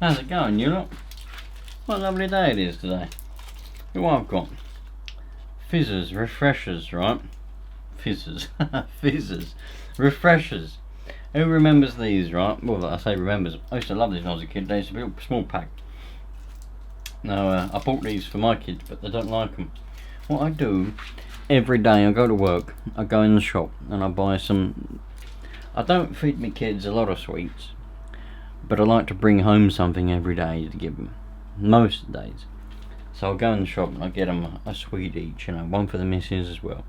How's it going, you lot? What a lovely day it is today. Look what I've got. Fizzers, refreshers, right? Fizzers. Fizzers. Refreshers. Who remembers these, right? Well, I say remembers. I used to love these when I was a kid. They used to be a small pack. Now, I bought these for my kids, but they don't like them. What I do, every day I go to work, I go in the shop and I buy some... I don't feed my kids a lot of sweets, but I like to bring home something every day to give them. Most days. So I'll go in the shop and I'll get them a sweet each, you know, one for the missus as well.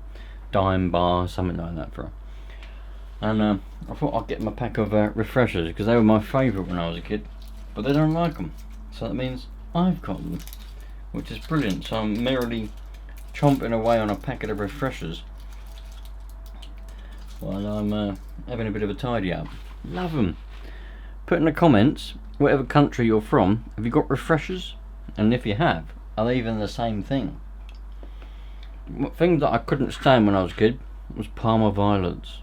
Dime bar, something like that for her. And I thought I'd get them a pack of refreshers, because they were my favourite when I was a kid, but they don't like them. So that means I've got them, which is brilliant. So I'm merrily chomping away on a packet of refreshers while I'm having a bit of a tidy up. Love them. Put in the comments, whatever country you're from, have you got refreshers? And if you have, are they even the same thing? Things that I couldn't stand when I was a kid was Parma violets.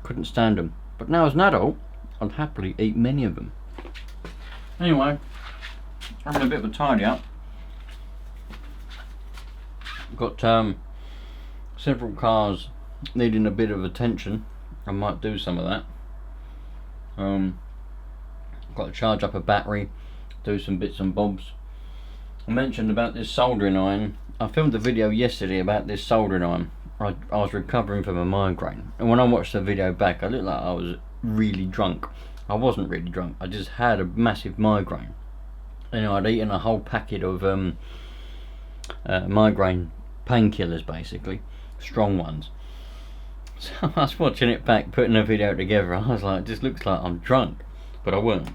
Couldn't stand them. But now as an adult, I'd happily eat many of them. Anyway, having a bit of a tidy up. Got several cars needing a bit of attention. I might do some of that. Got to charge up a battery, do some bits and bobs. I mentioned about this soldering iron. I filmed a video yesterday about this soldering iron. I was recovering from a migraine, and when I watched the video back, I looked like I was really drunk. I wasn't really drunk, I just had a massive migraine. You know, I'd eaten a whole packet of migraine painkillers, basically, strong ones. So I was watching it back, putting the video together, I was like, it just looks like I'm drunk, but I weren't.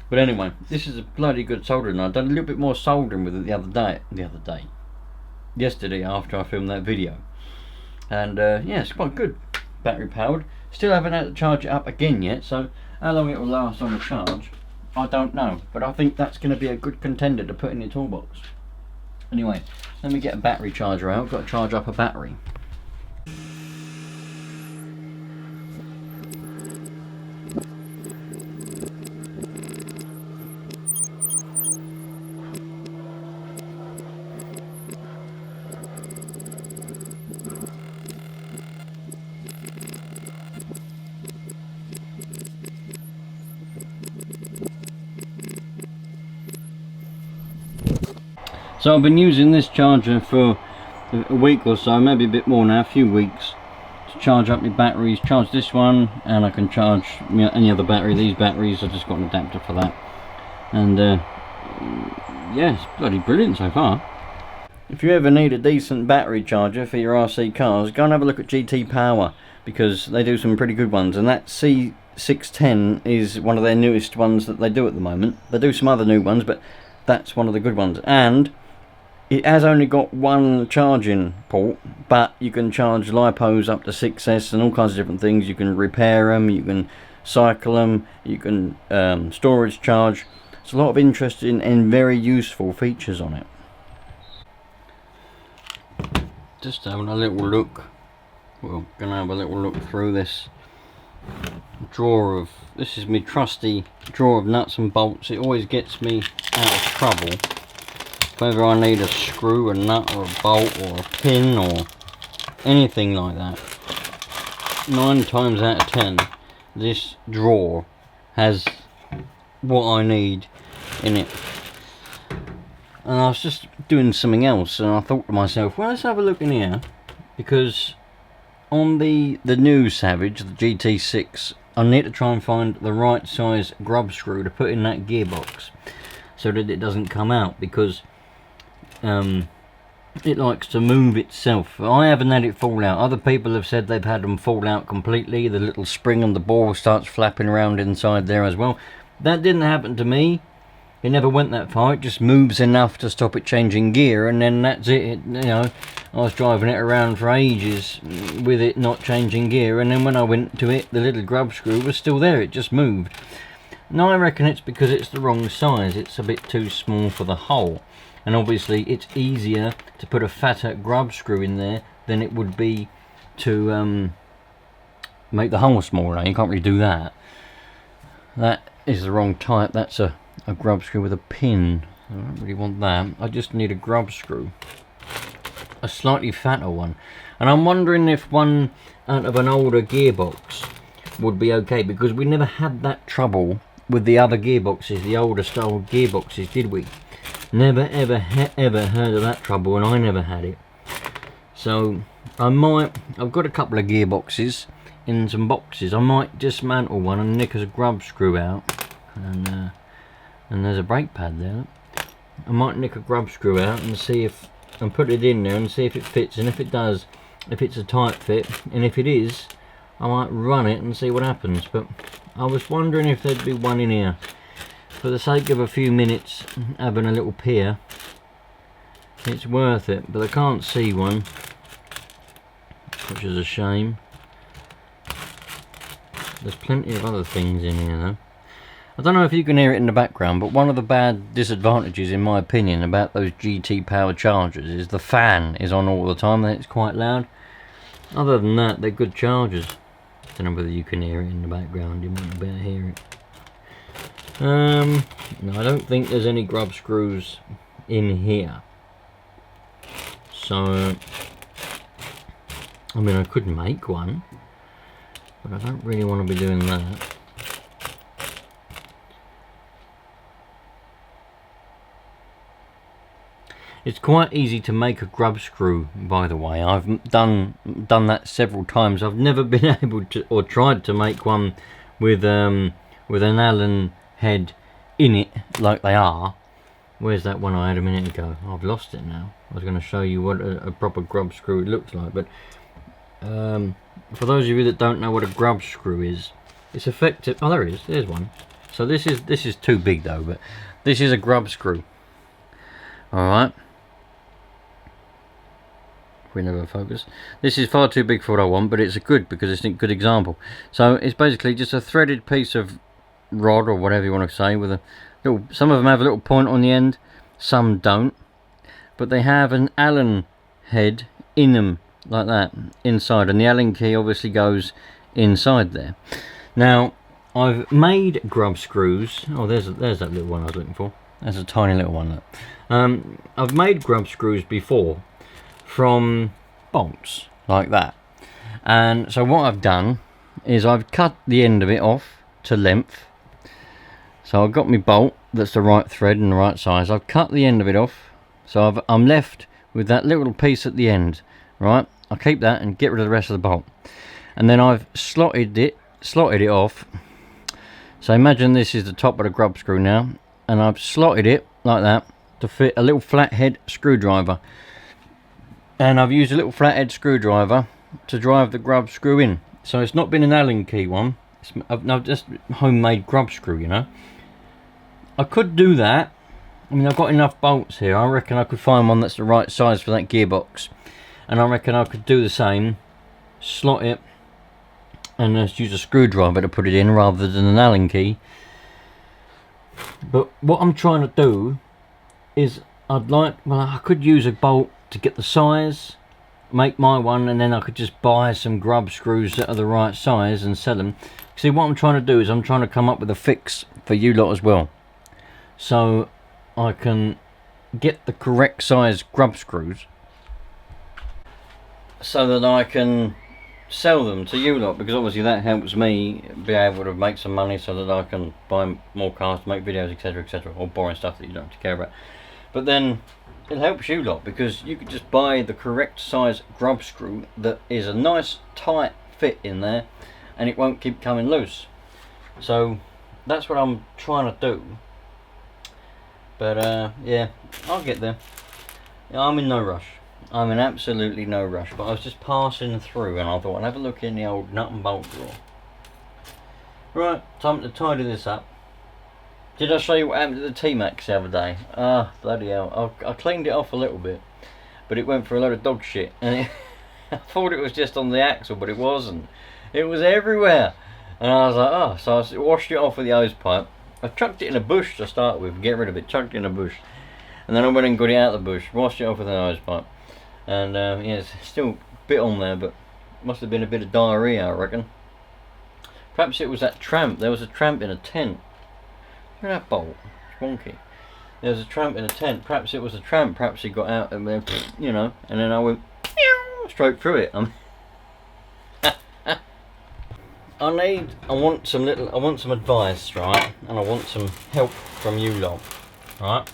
But anyway, this is a bloody good soldering. I've done a little bit more soldering with it yesterday after I filmed that video. And yeah, it's quite good, battery powered. Still haven't had to charge it up again yet, so how long it will last on a charge, I don't know. But I think that's going to be a good contender to put in your toolbox. Anyway, let me get a battery charger out. I've got to charge up a battery. So I've been using this charger for a week or so, maybe a bit more now, a few weeks, to charge up my batteries. Charge this one, and I can charge any other battery. These batteries, I've just got an adapter for that. And yeah, it's bloody brilliant so far. If you ever need a decent battery charger for your RC cars, go and have a look at GT Power, because they do some pretty good ones. And that C610 is one of their newest ones that they do at the moment. They do some other new ones, but that's one of the good ones. And it has only got one charging port, but you can charge LiPos up to 6S and all kinds of different things. You can repair them, you can cycle them, you can storage charge. It's a lot of interesting and very useful features on it. Just having a little look. We're going to have a little look through this drawer of... This is my trusty drawer of nuts and bolts. It always gets me out of trouble. Whether I need a screw, a nut or a bolt or a pin or anything like that, 9 times out of 10 this drawer has what I need in it. And I was just doing something else and I thought to myself, well, let's have a look in here, because on the new Savage, the GT6, I need to try and find the right size grub screw to put in that gearbox so that it doesn't come out, because it likes to move itself. I haven't had it fall out. Other people have said they've had them fall out completely. The little spring on the ball starts flapping around inside there as well. That didn't happen to me. It never went that far. It just moves enough to stop it changing gear, and then that's it. You know, I was driving it around for ages with it not changing gear, and then when I went to it, the little grub screw was still there. It just moved. Now I reckon it's because it's the wrong size. It's a bit too small for the hole. And obviously it's easier to put a fatter grub screw in there than it would be to make the hole smaller. You can't really do that. That is the wrong type. That's a a grub screw with a pin. I don't really want that. I just need a grub screw, a slightly fatter one, and I'm wondering if one out of an older gearbox would be okay, because we never had that trouble with the other gearboxes, the older style gearboxes, did we? Never ever heard of that trouble, and I never had it. So I've got a couple of gearboxes in some boxes. I might dismantle one and nick a grub screw out, and there's a brake pad there. I might nick a grub screw out and see if, and put it in there and see if it fits, and if it does, if it's a tight fit, and if it is, I might run it and see what happens. But I was wondering if there'd be one in here. For the sake of a few minutes having a little peer, it's worth it, but I can't see one, which is a shame. There's plenty of other things in here though. I don't know if you can hear it in the background, but one of the bad disadvantages, in my opinion, about those GT powered chargers is the fan is on all the time and it's quite loud. Other than that, they're good chargers. Don't know whether you can hear it in the background. You might better hear it. No, I don't think there's any grub screws in here. So, I mean, I could make one, but I don't really want to be doing that. It's quite easy to make a grub screw, by the way. I've done that several times. I've never been able to, or tried to make one with an Allen head in it like they are. Where's that one I had a minute ago? I've lost it now. I was going to show you what a proper grub screw looks like, but for those of you that don't know what a grub screw is, it's effective. Oh, there it is. There's one. So this is too big though, but this is a grub screw. All right. We never focus. This is far too big for what I want, but it's a good, because it's a good example. So it's basically just a threaded piece of rod, or whatever you want to say, with a little, some of them have a little point on the end, some don't, but they have an Allen head in them like that inside, and the Allen key obviously goes inside there. Now I've made grub screws. Oh, there's that little one I was looking for. There's a tiny little one. I've made grub screws before from bolts like that, and so what I've done is I've cut the end of it off to length. So I've got my bolt that's the right thread and the right size. I've cut the end of it off, so I'm left with that little piece at the end, right? I'll keep that and get rid of the rest of the bolt, and then I've slotted it off. So imagine this is the top of the grub screw now, and I've slotted it like that to fit a little flathead screwdriver. And I've used a little flathead screwdriver to drive the grub screw in. So it's not been an Allen key one. I've just homemade grub screw, you know. I could do that. I mean, I've got enough bolts here. I reckon I could find one that's the right size for that gearbox. And I reckon I could do the same. Slot it. And just use a screwdriver to put it in rather than an Allen key. But what I'm trying to do is I could use a bolt to get the size, make my one, and then I could just buy some grub screws that are the right size and sell them. See, what I'm trying to do is I'm trying to come up with a fix for you lot as well, so I can get the correct size grub screws so that I can sell them to you lot, because obviously that helps me be able to make some money so that I can buy more cars to make videos, etc, or boring stuff that you don't have to care about. But then it helps you lot, because you could just buy the correct size grub screw that is a nice tight fit in there, and it won't keep coming loose. So that's what I'm trying to do. But yeah, I'll get there. I'm in no rush. I'm in absolutely no rush. But I was just passing through and I thought I'd have a look in the old nut and bolt drawer. Right, time to tidy this up. Did I show you what happened to the T-Max the other day? Ah, bloody hell. I cleaned it off a little bit, but it went for a load of dog shit. And I thought it was just on the axle, but it wasn't. It was everywhere. And I was like, oh, so I washed it off with the hose pipe. I chucked it in a bush to start with, get rid of it, chucked it in a bush. And then I went and got it out of the bush, washed it off with a hose pipe. And yeah, it's still a bit on there, but must have been a bit of diarrhea, I reckon. Perhaps it was that tramp. There was a tramp in a tent. Look at that bolt. It's wonky. There was a tramp in a tent. Perhaps it was a tramp. Perhaps he got out and then, you know, and then I went straight through it. I want some advice, right? And I want some help from you lot, right?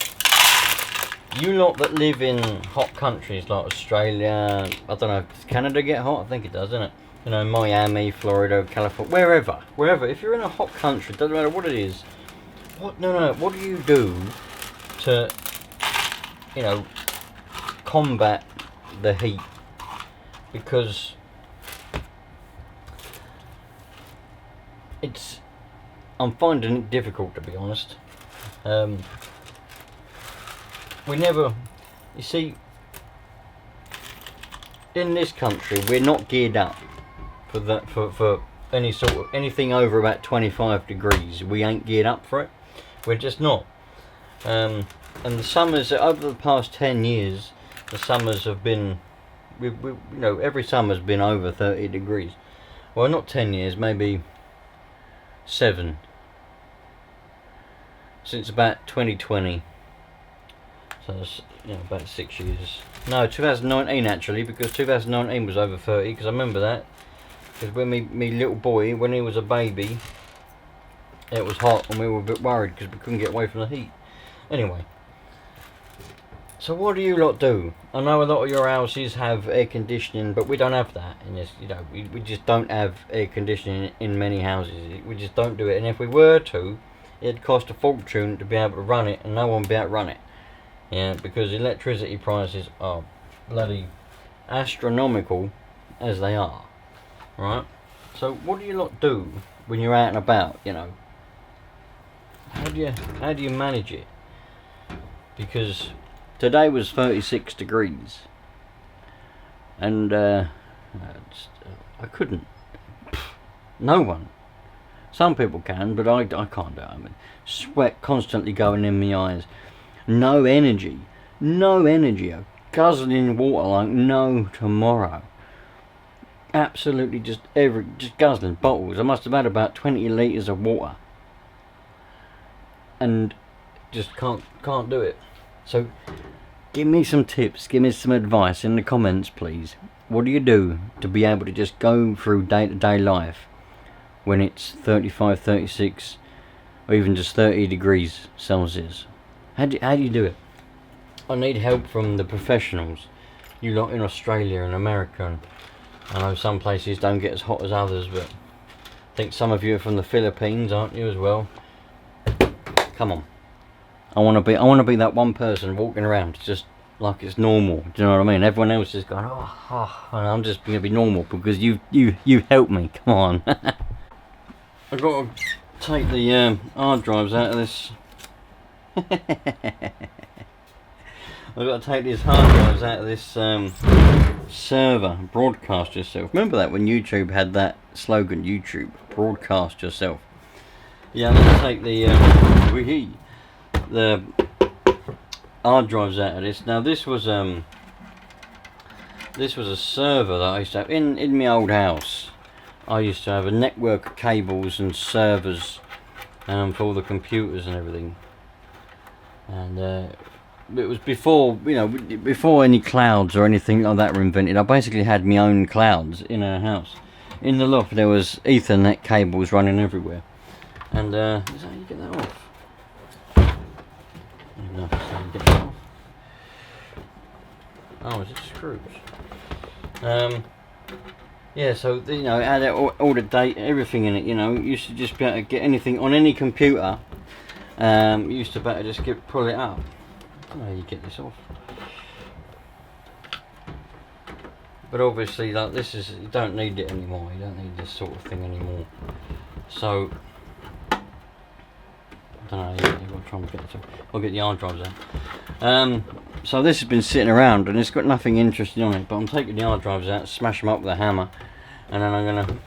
You lot that live in hot countries like Australia, I don't know, does Canada get hot? I think it does, doesn't it? You know, Miami, Florida, California, wherever. If you're in a hot country, doesn't matter what it is. What do you do to, you know, combat the heat? Because I'm finding it difficult, to be honest. You see, in this country, we're not geared up for any sort of anything over about 25 degrees. We ain't geared up for it. We're just not. And the summers over the past 10 years, the summers have been, you know, every summer's been over 30 degrees. Well, not 10 years, maybe 7. Since about 2020. So that's, you know, about 6 years. No, 2019 actually, because 2019 was over 30. Because I remember that. Because when me little boy, when he was a baby, it was hot and we were a bit worried because we couldn't get away from the heat. Anyway. So what do you lot do? I know a lot of your houses have air conditioning, but we don't have that in this. You know, we just don't have air conditioning in many houses. We just don't do it. And if we were to, it'd cost a fortune to be able to run it, and no one would be able to run it. Yeah, because electricity prices are bloody astronomical as they are. Right? So what do you lot do when you're out and about, you know? How do you manage it? Because today was 36 degrees. And I couldn't. No one. Some people can, but I can't do it. I mean, sweat constantly going in my eyes. No energy. A guzzling water like no tomorrow. Absolutely just guzzling bottles. I must have had about 20 litres of water. And just can't do it. So give me some tips, give me some advice in the comments, please. What do you do to be able to just go through day-to-day life when it's 35, 36, or even just 30 degrees Celsius? How do you do it? I need help from the professionals. You lot in Australia and America. I know some places don't get as hot as others, but I think some of you are from the Philippines, aren't you, as well? Come on. I want to be that one person walking around just like it's normal. Do you know what I mean? Everyone else is going, and I'm just going to be normal because you helped me. Come on. I've got to take the hard drives out of this. I've got to take these hard drives out of this server. Broadcast yourself. Remember that when YouTube had that slogan? YouTube, broadcast yourself. Yeah, I'm going to take the hard drives out of this. Now this was a server that I used to have in my old house. I used to have a network of cables and servers for all the computers and everything. And it was before, you know, before any clouds or anything like that were invented. I basically had my own clouds in our house. In the loft there was Ethernet cables running everywhere. And is that how you get that off? No, that's how you get that off. Oh, is it screws? Yeah, so you know, it had all the data, everything in it. You know, you used to just be able to get anything on any computer. You used to be able to just pull it up. I don't know how you get this off. But obviously, like this is, you don't need it anymore. You don't need this sort of thing anymore. So I don't know. You've got to try and get it off. I'll get the hard drives out. So this has been sitting around and it's got nothing interesting on it, but I'm taking the hard drives out, smash them up with a hammer, and then I'm going to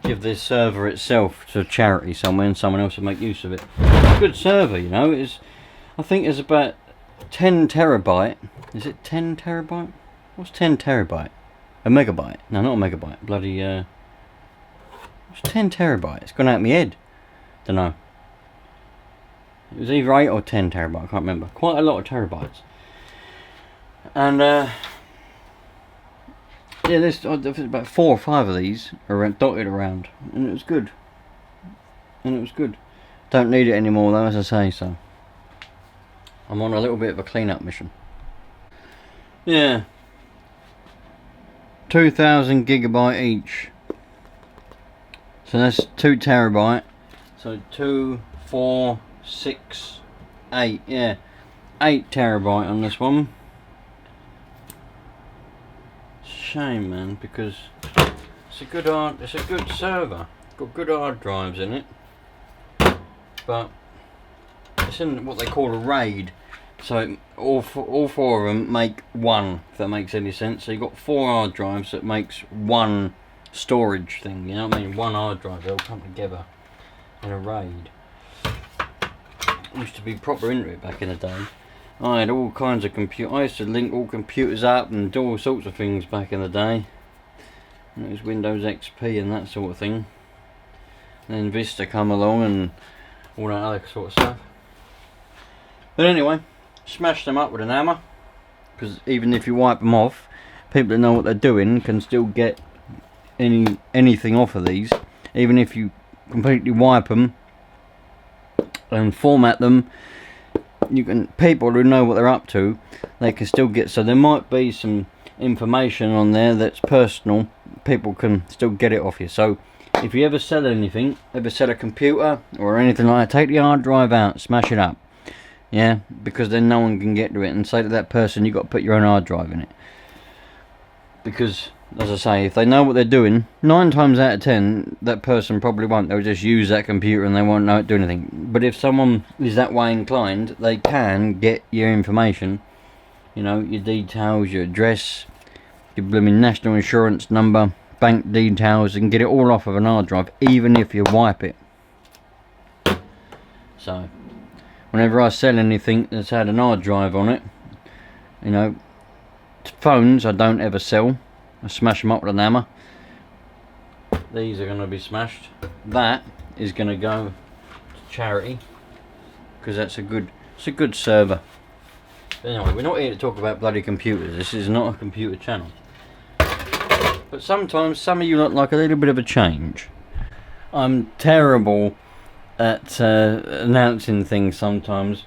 give this server itself to charity somewhere and someone else will make use of it. It's a good server, you know. I think it's about 10 terabyte. Is it 10 terabyte? What's 10 terabyte? A megabyte? No, not a megabyte. Bloody, what's 10 terabyte? It's gone out of my head. Don't know. It was either 8 or 10 terabytes, I can't remember. Quite a lot of terabytes. And yeah, there's about 4 or 5 of these around, dotted around, and it was good. Don't need it anymore though, as I say, so I'm on a little bit of a clean-up mission. Yeah, 2,000 gigabyte each. So that's 2 terabyte. So 2, 4, 6, 8. Yeah, 8 terabyte on this one. Shame, man, because it's a good server. Got good hard drives in it, but it's in what they call a RAID. So all 4 of them make one, if that makes any sense. So you've got 4 hard drives that makes one storage thing, you know what I mean? One hard drive, they all come together in a RAID. Used to be proper into it back in the day. I had all kinds of I used to link all computers up and do all sorts of things back in the day. And it was Windows XP and that sort of thing. And then Vista come along and all that other sort of stuff. But anyway, smash them up with an hammer, because even if you wipe them off, people that know what they're doing can still get anything off of these. Even if you completely wipe them and format them, you can, people who know what they're up to, they can still get. So there might be some information on there that's personal, people can still get it off you. So if you ever sell anything, ever sell a computer or anything like that, take the hard drive out, smash it up. Yeah, because then no one can get to it, and say to that person, you've got to put your own hard drive in it. Because, as I say, if they know what they're doing, 9 times out of 10, that person probably won't. They'll just use that computer and they won't know it do anything. But if someone is that way inclined, they can get your information, you know, your details, your address, your blooming national insurance number, bank details, and get it all off of an hard drive, even if you wipe it. So whenever I sell anything that's had an hard drive on it, you know, phones I don't ever sell. I smash them up with an hammer. These are going to be smashed. That is going to go to charity, because that's it's a good server. But anyway, we're not here to talk about bloody computers. This is not a computer channel. But sometimes some of you look like a little bit of a change. I'm terrible at announcing things sometimes,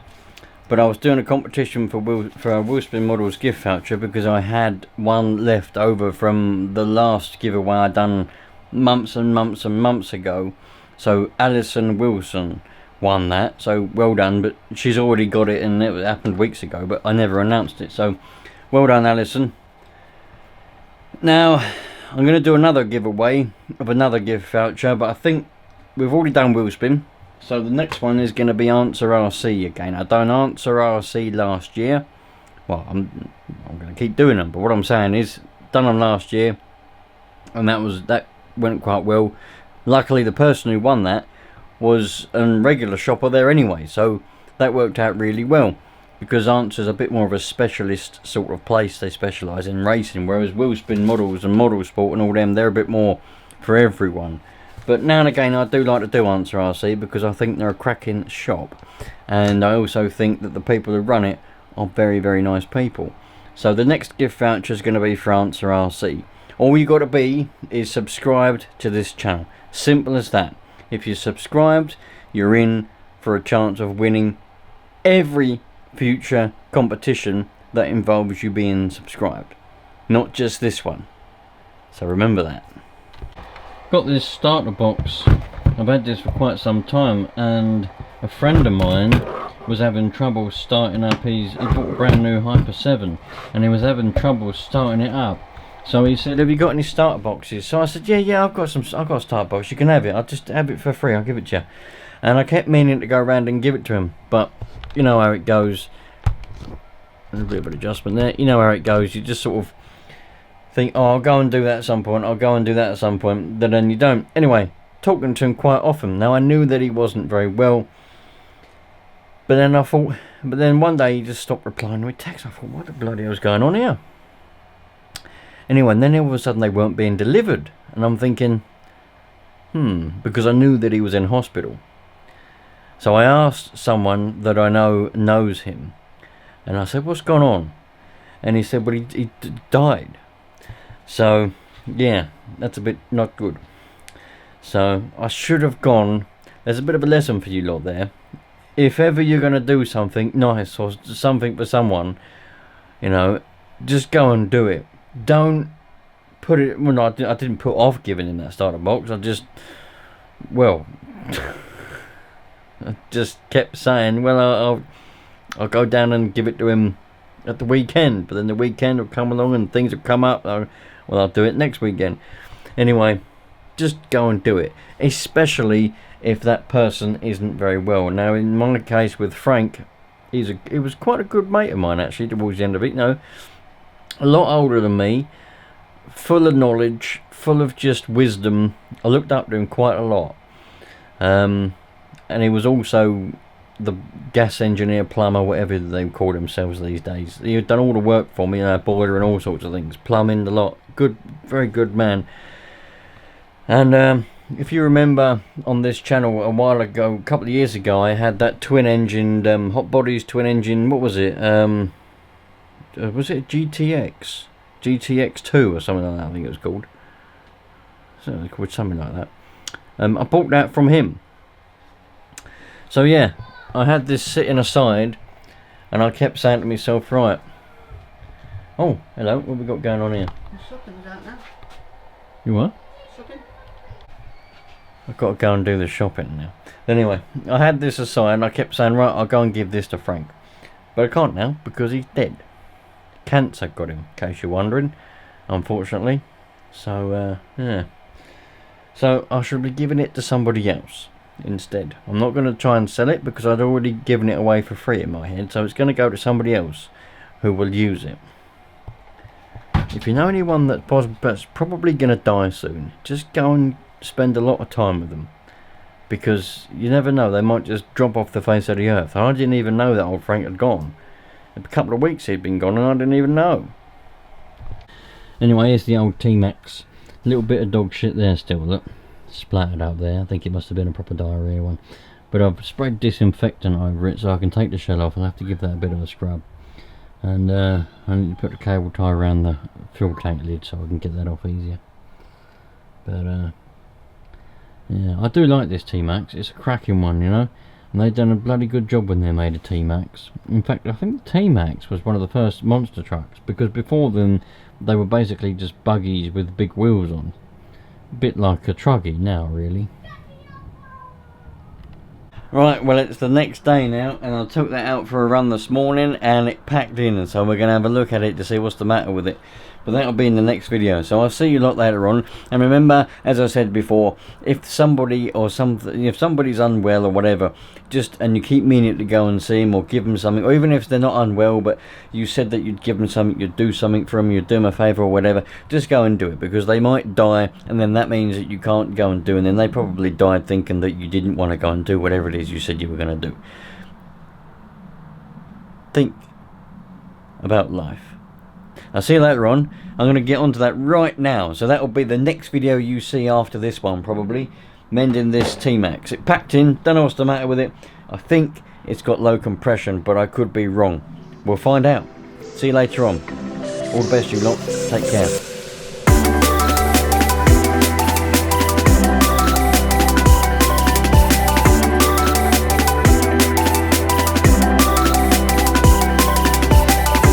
but I was doing a competition for a Willspin Models gift voucher, because I had one left over from the last giveaway I done months and months and months ago. So Alison Wilson won that, so well done. But she's already got it, and it happened weeks ago, but I never announced it, so well done, Alison. Now I'm going to do another giveaway of another gift voucher, but I think we've already done Willspin. So the next one is going to be Answer RC again. I done Answer RC last year. Well, I'm going to keep doing them, but what I'm saying is, done them last year, and that went quite well. Luckily, the person who won that was a regular shopper there anyway, so that worked out really well, because Answer's a bit more of a specialist sort of place. They specialise in racing, whereas Willspin Models and Model Sport and all them, they're a bit more for everyone. But now and again I do like to do Answer RC, because I think they're a cracking shop, and I also think that the people who run it are very, very nice people. So the next gift voucher is going to be for Answer RC. All you got to be is subscribed to this channel. Simple as that. If you're subscribed, you're in for a chance of winning every future competition that involves you being subscribed, not just this one. So remember that. Got this starter box. I've had this for quite some time, and a friend of mine was having trouble starting up he bought a brand new Hyper 7, and he was having trouble starting it up. So he said, have you got any starter boxes? So I said, yeah, I've got a starter box, you can have it, I'll just have it for free, I'll give it to you. And I kept meaning to go around and give it to him, but you know how it goes. There's a bit of an adjustment there. You know how it goes, you just sort of think, oh, I'll go and do that at some point, but then you don't. Anyway, talking to him quite often. Now I knew that he wasn't very well, but then one day he just stopped replying to my text. I thought, what the bloody hell's going on here? Anyway, and then all of a sudden they weren't being delivered, and I'm thinking, because I knew that he was in hospital. So I asked someone that I know knows him, and I said, what's gone on? And he said, well, he died. So yeah, that's a bit not good. So I should have gone. There's a bit of a lesson for you lot there. If ever you're going to do something nice or something for someone, you know, just go and do it. Don't put it. Well, no, I didn't put off giving him that starter box. I just kept saying, well, I'll go down and give it to him at the weekend. But then the weekend will come along and things will come up. I'll do it next weekend. Anyway, just go and do it. Especially if that person isn't very well. Now, in my case with Frank, he was quite a good mate of mine actually towards the end of it. You know, a lot older than me, full of knowledge, full of just wisdom. I looked up to him quite a lot. And he was also the gas engineer, plumber, whatever they call themselves these days. He had done all the work for me, boiler and all sorts of things, plumbing, a lot. Good, very good man. And if you remember on this channel a while ago, a couple of years ago, I had that twin-engined Hot Bodies twin-engine. What was it? Was it GTX? GTX2 or something like that, I think it was called. Something like that. I bought that from him. So yeah, I had this sitting aside, and I kept saying to myself, right. Oh, hello. What have we got going on here? The shopping's out now. You what? Shopping? I've got to go and do the shopping now. Anyway, I had this aside and I kept saying, right, I'll go and give this to Frank. But I can't now because he's dead. Cancer got him, in case you're wondering, unfortunately. So, yeah. So I should be giving it to somebody else instead. I'm not going to try and sell it because I'd already given it away for free in my head. So it's going to go to somebody else who will use it. If you know anyone that's probably going to die soon, just go and spend a lot of time with them, because you never know, they might just drop off the face of the earth. I didn't even know that old Frank had gone. A couple of weeks he'd been gone and I didn't even know. Anyway, here's the old T-Max. A little bit of dog shit there still, look, splattered out there. I think it must have been a proper diarrhea one, but I've sprayed disinfectant over it so I can take the shell off. I'll have to give that a bit of a scrub, and I need to put the cable tie around the fuel tank lid so I can get that off easier. But yeah, I do like this T-Max. It's a cracking one, you know, and they've done a bloody good job when they made a T-Max. In fact, I think the T-Max was one of the first monster trucks, because before then they were basically just buggies with big wheels on. A bit like a truggy now, really. Right, well, it's the next day now, and I took that out for a run this morning and it packed in, and so we're going to have a look at it to see what's the matter with it. But that'll be in the next video, so I'll see you lot later on. And remember, as I said before, if somebody or something, if somebody's unwell or whatever, and you keep meaning to go and see them or give them something, or even if they're not unwell but you said that you'd give them something, you'd do something for them, you'd do them a favour or whatever, just go and do it, because they might die, and then that means that you can't go and do, and then they probably died thinking that you didn't want to go and do whatever it is you said you were going to do. Think about life. I'll see you later on. I'm going to get onto that right now, so that will be the next video you see after this one, probably. Mending this T-Max. It packed in, don't know what's the matter with it. I think it's got low compression, but I could be wrong. We'll find out. See you later on. All the best, you lot. Take care.